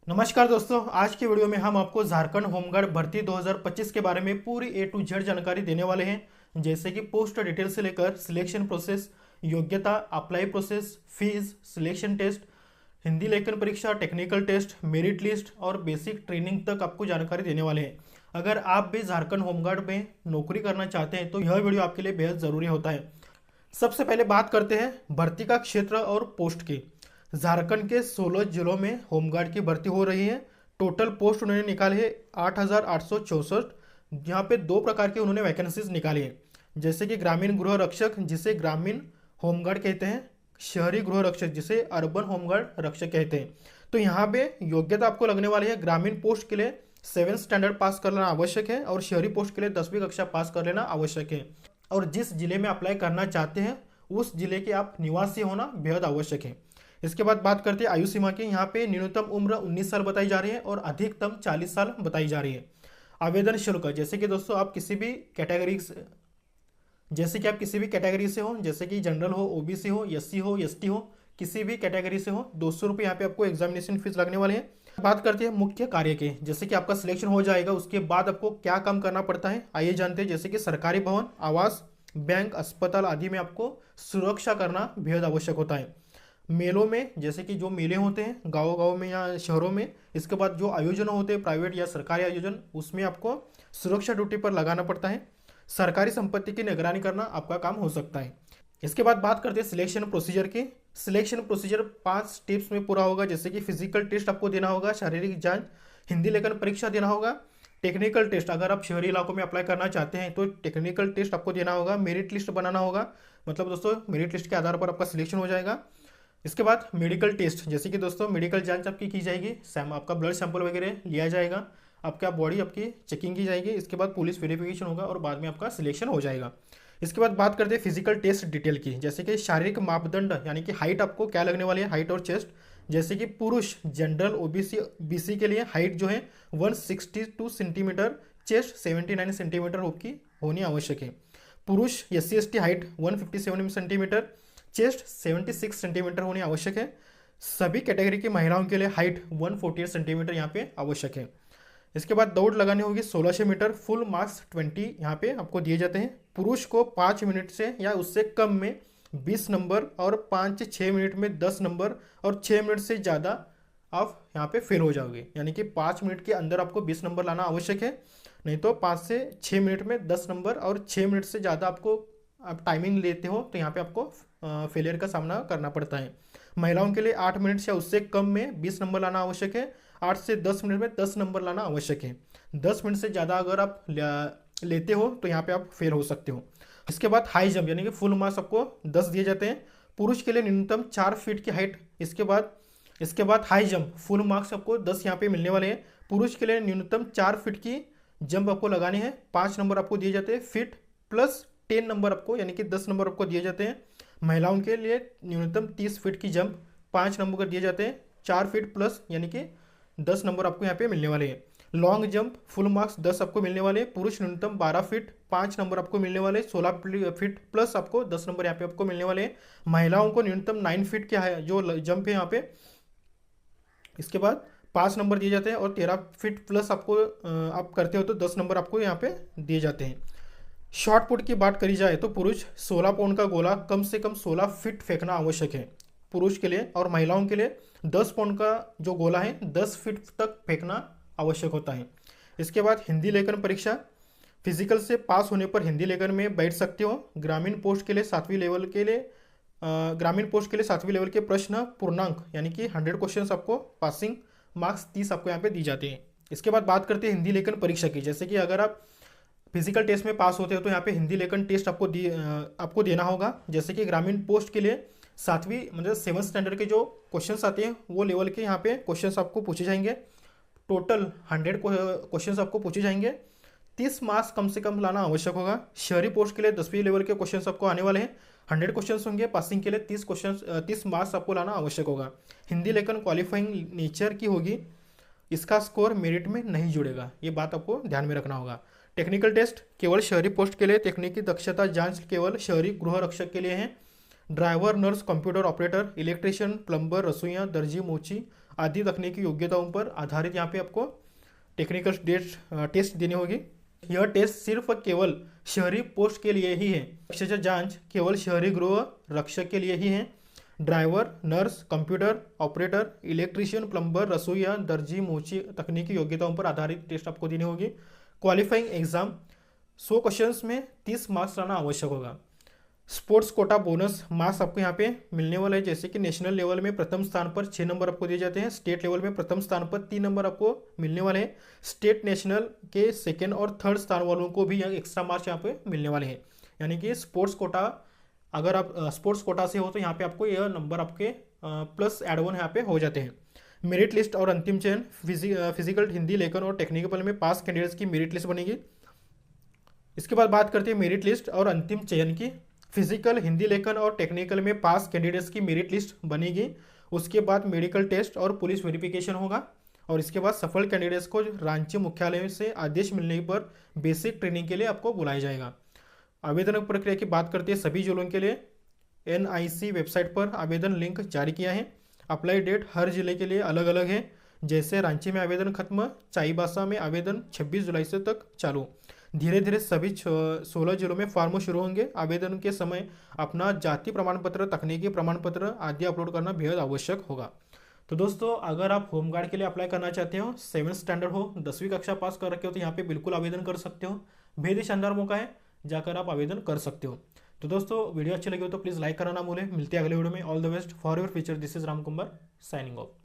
नमस्कार दोस्तों, आज की वीडियो में हम आपको झारखंड होमगार्ड भर्ती 2025 के बारे में पूरी ए टू जेड जानकारी देने वाले हैं। जैसे कि पोस्ट डिटेल से लेकर सिलेक्शन प्रोसेस, योग्यता, apply process, fees, selection test, Hindi लेखन परीक्षा, टेक्निकल टेस्ट, मेरिट लिस्ट और बेसिक ट्रेनिंग तक आपको जानकारी देने वाले हैं। अगर आप भी झारखंड होमगार्ड में नौकरी करना चाहते हैं तो यह वीडियो आपके लिए बेहद ज़रूरी होता है। सबसे पहले बात करते हैं भर्ती का क्षेत्र और पोस्ट की। झारखंड के 16 जिलों में होमगार्ड की भर्ती हो रही है। टोटल पोस्ट उन्होंने निकाले हैं 8,864। यहाँ पे दो प्रकार की उन्होंने वैकेंसीज निकाली है, जैसे कि ग्रामीण गृह रक्षक जिसे ग्रामीण होमगार्ड कहते हैं, शहरी गृह रक्षक जिसे अर्बन होमगार्ड रक्षक कहते हैं। तो यहाँ पे योग्यता आपको लगने वाली है, ग्रामीण पोस्ट के लिए 7th स्टैंडर्ड पास कर लेना आवश्यक है और शहरी पोस्ट के लिए 10वीं कक्षा पास कर लेना आवश्यक है। और जिस जिले में अप्लाई करना चाहते हैं उस जिले के आप निवासी होना बेहद आवश्यक है। इसके बाद बात करते हैं आयु सीमा की। यहाँ पे न्यूनतम उम्र 19 साल बताई जा रही है और अधिकतम 40 साल बताई जा रही है। आवेदन शुल्क, जैसे कि दोस्तों आप किसी भी कैटेगरी से हो, जैसे कि जनरल हो, ओबीसी हो, एससी हो, एसटी हो, किसी भी कैटेगरी से हो, 200 रुपये यहाँ पे आपको एग्जामिनेशन फीस लगने वाले हैं। बात करते हैं मुख्य कार्य के, जैसे कि आपका सिलेक्शन हो जाएगा उसके बाद आपको क्या काम करना पड़ता है आइए जानते हैं। जैसे कि सरकारी भवन, आवास, बैंक, अस्पताल आदि में आपको सुरक्षा करना बेहद आवश्यक होता है। मेलों में, जैसे कि जो मेले होते हैं गाँव गाँव में या शहरों में, इसके बाद जो आयोजन होते हैं प्राइवेट या सरकारी आयोजन, उसमें आपको सुरक्षा ड्यूटी पर लगाना पड़ता है। सरकारी संपत्ति की निगरानी करना आपका काम हो सकता है। इसके बाद बात करते हैं सिलेक्शन प्रोसीजर की। सिलेक्शन प्रोसीजर 5 स्टेप्स में पूरा होगा, जैसे कि फिजिकल टेस्ट आपको देना होगा, शारीरिक जांच, हिंदी लेखन परीक्षा देना होगा, टेक्निकल टेस्ट अगर आप शहरी इलाकों में अप्लाई करना चाहते हैं तो टेक्निकल टेस्ट आपको देना होगा, मेरिट लिस्ट बनाना होगा, मतलब दोस्तों मेरिट लिस्ट के आधार पर आपका सिलेक्शन हो जाएगा। इसके बाद मेडिकल टेस्ट, जैसे कि दोस्तों मेडिकल जांच आपकी की जाएगी, आपका ब्लड सैंपल वगैरह लिया जाएगा, आपका बॉडी आपकी चेकिंग की जाएगी, इसके बाद पुलिस वेरिफिकेशन होगा और बाद में आपका सिलेक्शन हो जाएगा। इसके बाद बात करते हैं फिजिकल टेस्ट डिटेल की, जैसे कि शारीरिक मापदंड यानी कि हाइट आपको क्या लगने वाली है, हाइट और चेस्ट। जैसे कि पुरुष जनरल ओबीसी बीसी के लिए हाइट जो है 162 सेंटीमीटर, चेस्ट 79 सेंटीमीटर की होनी आवश्यक है। पुरुष SC ST height 157 centimetre, chest 76 centimetre होनी आवश्यक है। सभी कैटेगरी की महिलाओं के लिए हाइट 148 सेंटीमीटर यहाँ पे आवश्यक है। इसके बाद दौड़ लगानी होगी 1600 मीटर, फुल मार्क्स 20 यहाँ पे आपको दिए जाते हैं। पुरुष को 5 मिनट से या उससे कम में 20 नंबर और 5-6 मिनट में 10 नंबर और 6 मिनट से ज़्यादा आप यहाँ पे फेल हो जाओगे, यानी कि 5 मिनट के अंदर आपको 20 नंबर लाना आवश्यक है, नहीं तो 5 से 6 मिनट में 10 नंबर और 6 मिनट से ज़्यादा आपको आप टाइमिंग लेते हो तो यहाँ पे आपको फेलियर का सामना करना पड़ता है। महिलाओं के लिए 8 मिनट या उससे कम में 20 नंबर लाना आवश्यक है, 8 से 10 मिनट में 10 नंबर लाना आवश्यक है। 10 मिनट से ज़्यादा अगर आप लेते हो तो यहाँ पे आप फेल हो सकते हो। इसके बाद हाई जंप यानी कि फुल मार्क्स आपको 10 दिए जाते हैं, पुरुष के लिए न्यूनतम 4 फीट की हाइट। इसके बाद हाई जंप फुल मार्क्स आपको 10 यहाँ पे मिलने वाले हैं। पुरुष के लिए न्यूनतम 4 फीट की जंप आपको लगानी है, 5 नंबर आपको दिए जाते हैं, फीट प्लस 10 नंबर आपको यानी कि 10 नंबर आपको दिए जाते हैं। महिलाओं के लिए न्यूनतम 30 फीट की जंप 5 नंबर दिए जाते हैं, 4 फीट प्लस यानी कि 10 नंबर आपको यहाँ पे मिलने वाले हैं। लॉन्ग जंप फुल मार्क्स 10 आपको मिलने वाले हैं, पुरुष न्यूनतम 12 फीट 5 नंबर आपको मिलने वाले, 16 फीट प्लस आपको 10 नंबर यहाँ पे आपको मिलने वाले हैं। महिलाओं को न्यूनतम 9 फीट के जो जंप है यहाँ पे, इसके बाद 5 नंबर दिए जाते हैं और 13 फीट प्लस आपको आप करते हो तो 10 नंबर आपको यहाँ पे दिए जाते हैं। शॉर्ट पुट की बात करी जाए तो पुरुष 16 पाउंड का गोला कम से कम 16 फीट फेंकना आवश्यक है पुरुष के लिए, और महिलाओं के लिए 10 पाउंड का जो गोला है 10 फीट तक फेंकना आवश्यक होता है। इसके बाद हिंदी लेखन परीक्षा, फिजिकल से पास होने पर हिंदी लेखन में बैठ सकते हो। ग्रामीण पोस्ट के लिए 7वीं लेवल के प्रश्न पूर्णांक यानी कि 100 क्वेश्चन आपको पासिंग मार्क्स 30 आपको यहाँ पे दी जाते हैं। इसके बाद बात करते हैं हिंदी लेखन परीक्षा की, जैसे कि अगर आप फिजिकल टेस्ट में पास होते हो तो यहाँ पे हिंदी लेखन टेस्ट आपको देना होगा। जैसे कि ग्रामीण पोस्ट के लिए 7वीं मतलब 7th स्टैंडर्ड के जो क्वेश्चंस आते हैं वो लेवल के यहाँ पे क्वेश्चंस आपको पूछे जाएंगे। टोटल 100 क्वेश्चंस आपको पूछे जाएंगे, 30 मार्क्स कम से कम लाना आवश्यक होगा। शहरी पोस्ट के लिए 10वीं लेवल के क्वेश्चंस आपको आने वाले हैं, 100 क्वेश्चंस होंगे, पासिंग के लिए 30 मार्क्स आपको लाना आवश्यक होगा। हिंदी लेखन क्वालिफाइंग नेचर की होगी, इसका स्कोर मेरिट में नहीं जुड़ेगा, ये बात आपको ध्यान में रखना होगा। टेक्निकल टेस्ट केवल शहरी पोस्ट के लिए, तकनीकी दक्षता जांच केवल शहरी गृह रक्षक के लिए है। Driver, nurse, computer operator, electrician, plumber, रसोइया, दर्जी, मोची आदि तकनीकी योग्यताओं पर आधारित यहाँ पे आपको टेक्निकल टेस्ट देनी होगी। यह टेस्ट सिर्फ केवल शहरी पोस्ट के लिए ही है। अक्षरशः जांच केवल शहरी गृह रक्षक के लिए ही है। Driver, nurse, computer operator, electrician, plumber, रसोईया, दर्जी, मोची तकनीकी योग्यताओं पर आधारित टेस्ट आपको देनी होगी। क्वालिफाइंग एग्जाम 100 क्वेश्चंस में 30 मार्क्स लाना आवश्यक होगा। स्पोर्ट्स कोटा बोनस मार्क्स आपको यहाँ पे मिलने वाला है, जैसे कि नेशनल लेवल में प्रथम स्थान पर 6 नंबर आपको दिए जाते हैं, स्टेट लेवल में प्रथम स्थान पर 3 नंबर आपको मिलने वाले हैं, स्टेट नेशनल के सेकेंड और थर्ड स्थान वालों को भी एक्स्ट्रा मार्क्स यहाँ पे मिलने वाले हैं। यानी कि स्पोर्ट्स कोटा, अगर आप स्पोर्ट्स कोटा से हो तो यहाँ पे आपको यह नंबर आपके प्लस एड वन यहाँ पे हो जाते हैं। मेरिट लिस्ट और अंतिम चयन फिजिकल, हिंदी, लेखन और टेक्निकल में पास कैंडिडेट्स की मेरिट लिस्ट बनेगी। इसके बाद बात करते हैं मेरिट लिस्ट और अंतिम चयन की। फिजिकल, हिंदी, लेखन और टेक्निकल में पास कैंडिडेट्स की मेरिट लिस्ट बनेगी। उसके बाद मेडिकल टेस्ट और पुलिस वेरिफिकेशन होगा और इसके बाद सफल कैंडिडेट्स को रांची मुख्यालय से आदेश मिलने पर बेसिक ट्रेनिंग के लिए आपको बुलाया जाएगा। आवेदन प्रक्रिया की बात करते हैं सभी जिलों के लिए। NIC वेबसाइट पर आवेदन लिंक जारी किया है। अप्लाई डेट हर जिले के लिए अलग अलग है। जैसे रांची में आवेदन खत्म, चाईबासा में आवेदन 26 जुलाई से तक चालू। धीरे धीरे सभी 16 जिलों में फॉर्म शुरू होंगे। आवेदन के समय अपना जाति प्रमाण पत्र, तकनीकी प्रमाण पत्र आदि अपलोड करना बेहद आवश्यक होगा। तो दोस्तों, अगर आप होमगार्ड के लिए अप्लाई करना चाहते हो, 7th स्टैंडर्ड हो, 10वीं कक्षा पास कर रखे हो, तो यहाँ पे बिल्कुल आवेदन कर सकते हो। बेहद ही शानदार मौका है, जाकर आप आवेदन कर सकते हो। तो दोस्तों, वीडियो अच्छी लगी हो तो प्लीज़ लाइक करना ना भूलें। मिलते हैं अगले वीडियो में। All the best for your future. This is Ram Kumar signing off.